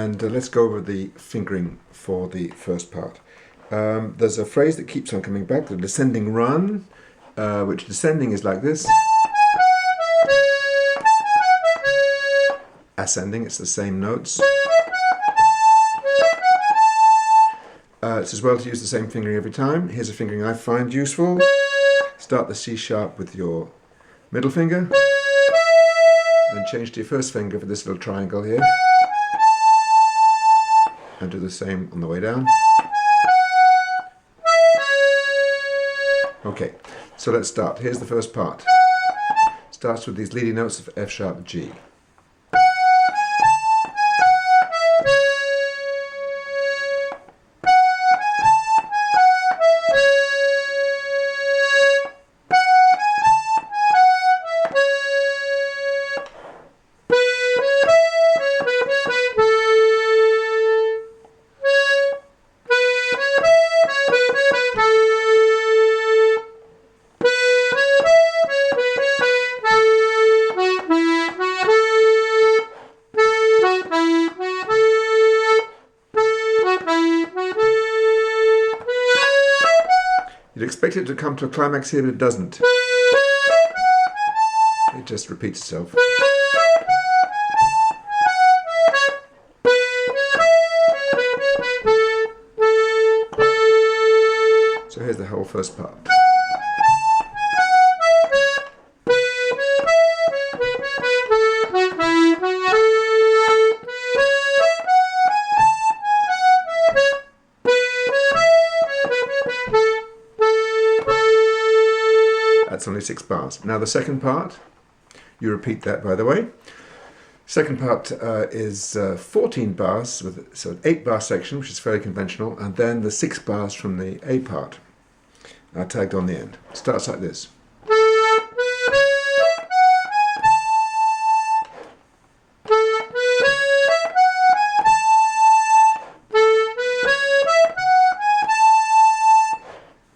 and let's go over the fingering for the first part. There's a phrase that keeps on coming back, the descending run, which descending is like this. Ascending, it's the same notes. It's as well to use the same fingering every time. Here's a fingering I find useful. Start the C sharp with your middle finger, then change to your first finger for this little triangle here, and do the same on the way down. Okay, so let's start. Here's the first part. Starts with these leading notes of F sharp G. You'd expect it to come to a climax here, but it doesn't. It just repeats itself. So here's the whole first part. That's only 6 bars. Now the second part, you repeat that, by the way. Second part is 14 bars, so an 8-bar section, which is fairly conventional, and then the 6 bars from the A part are tagged on the end. It starts like this.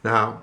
Now,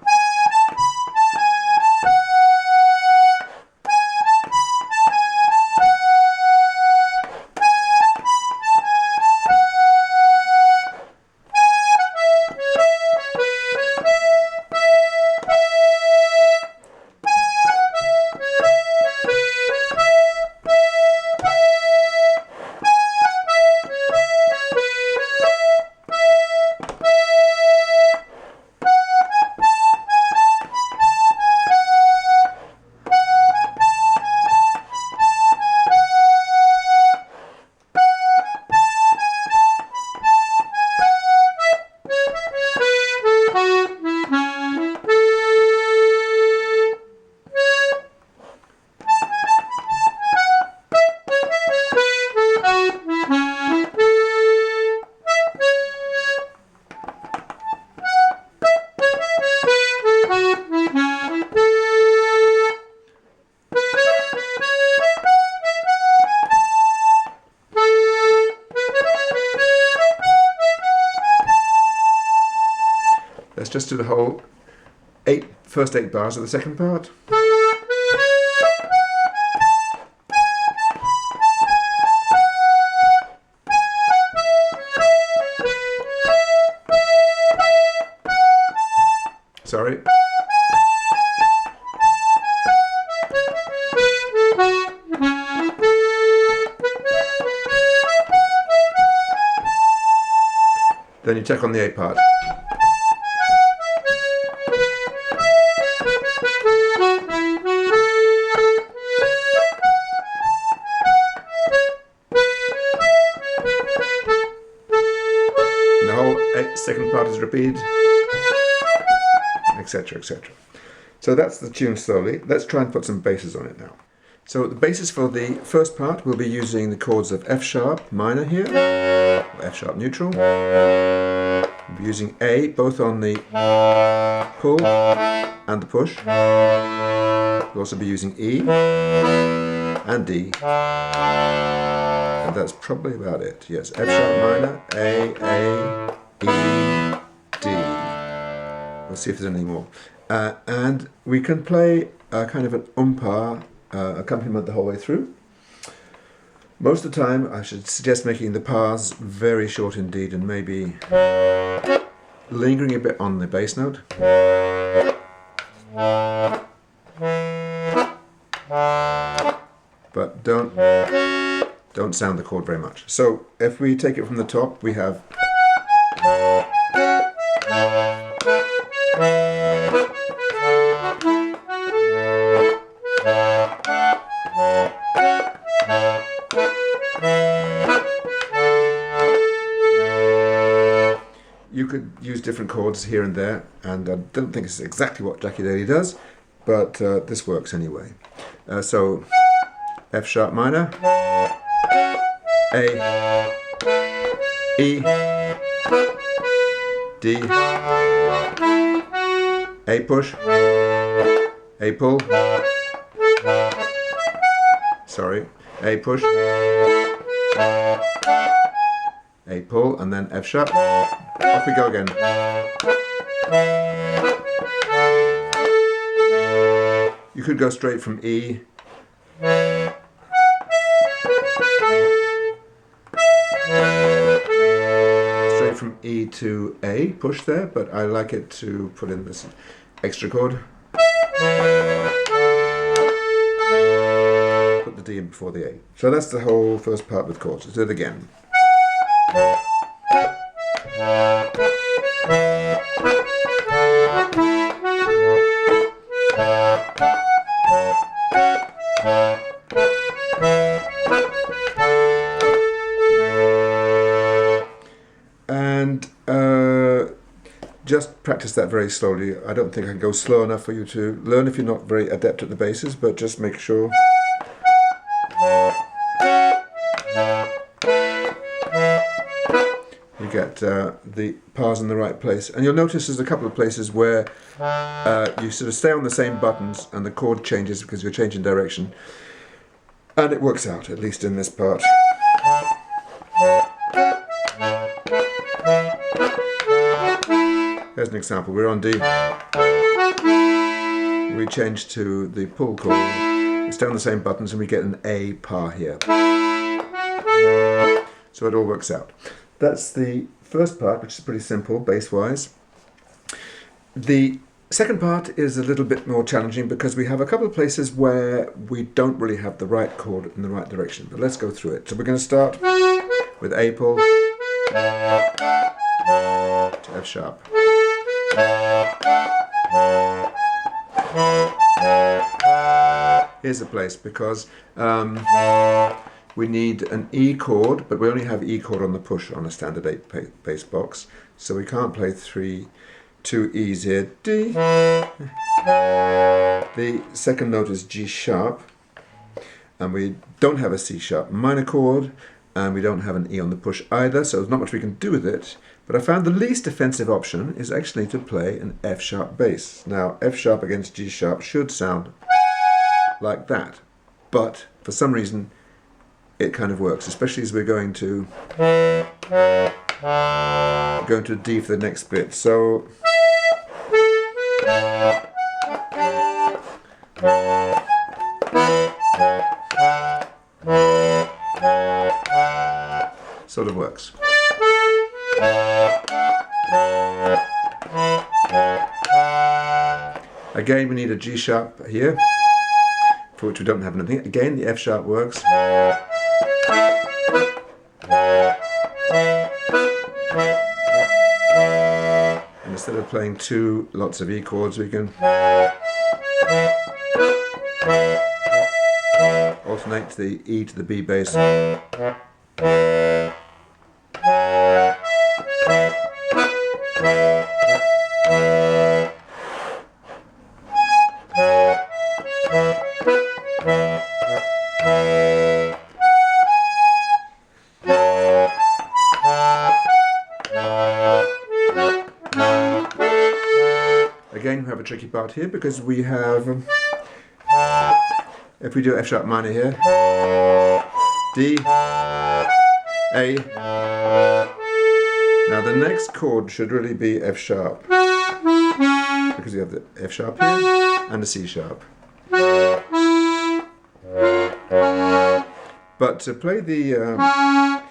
let's just do the whole first 8 bars of the second part. Sorry. Then you tack on the A part. And the whole second part is repeated, etc., etc. So that's the tune slowly. Let's try and put some basses on it now. So the basis for the first part, we'll be using the chords of F sharp minor here, or F sharp neutral. We'll be using A both on the pull and the push. We'll also be using E and D. And that's probably about it. Yes, F sharp minor, A, E, D. We'll see if there's anything more. And we can play kind of an umpar accompaniment the whole way through. Most of the time I should suggest making the paths very short indeed and maybe lingering a bit on the bass note. But don't sound the chord very much. So if we take it from the top, we have you could use different chords here and there, and I don't think it's exactly what Jackie Daly does, but this works anyway. So F sharp minor, A, E, D, A push, A pull, sorry, A push, A pull, and then F sharp. Off we go again. You could go straight from E to A, push there, but I like it to put in this extra chord. Put the D in before the A. So that's the whole first part with chords. Let's do it again. And just practice that very slowly. I don't think I can go slow enough for you to learn if you're not very adept at the basses, but just make sure. You get the bars in the right place. And you'll notice there's a couple of places where you sort of stay on the same buttons and the chord changes because you're changing direction. And it works out, at least in this part. Here's an example. We're on D. We change to the pull chord. We stay on the same buttons and we get an A par here. So it all works out. That's the first part, which is pretty simple bass-wise. The second part is a little bit more challenging because we have a couple of places where we don't really have the right chord in the right direction. But let's go through it. So we're going to start with A pull to F sharp. Here's the place because we need an E chord, but we only have E chord on the push on a standard 8 bass box, so we can't play 2 E's here. D. The second note is G sharp, and we don't have a C sharp minor chord, and we don't have an E on the push either, so there's not much we can do with it. But I found the least offensive option is actually to play an F sharp bass. Now, F sharp against G sharp should sound like that, but for some reason it kind of works, especially as we're going to D for the next bit. So sort of works. Again, we need a G sharp here, for which we don't have anything. Again, the F sharp works. And instead of playing lots of E chords, we can alternate the E to the B bass. Again, we have a tricky part here because we have, if we do F sharp minor here, D, A. Now the next chord should really be F sharp because we have the F sharp here and the C sharp. But to play the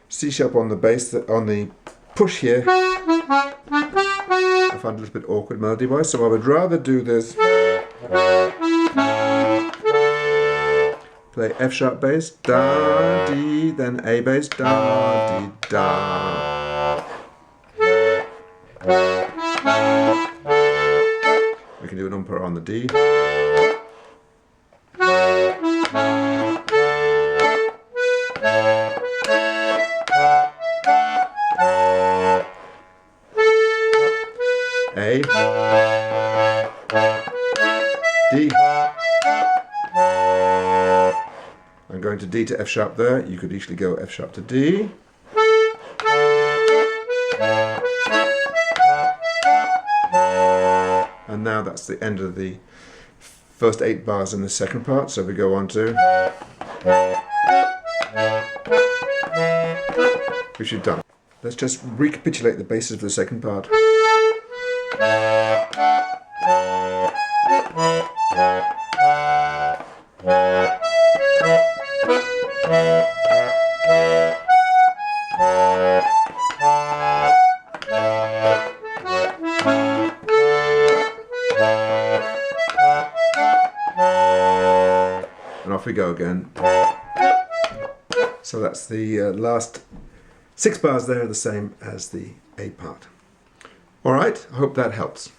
C sharp on the bass, on the push here, I find a little bit awkward melody wise, so I would rather do this. Play F sharp bass, da, D, then A bass, da, D, da. We can do an umpire on the D. A, D. I'm going to D to F sharp there. You could easily go F sharp to D. And now that's the end of the first 8 bars in the second part. So we go on to, which you've done. Let's just recapitulate the basis of the second part. And off we go again. So that's the last 6 bars there are the same as the A part. Alright, I hope that helps.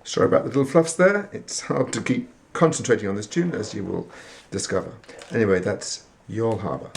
Sorry about the little fluffs there. It's hard to keep concentrating on this tune, as you will discover. Anyway, that's Jarl Harbour.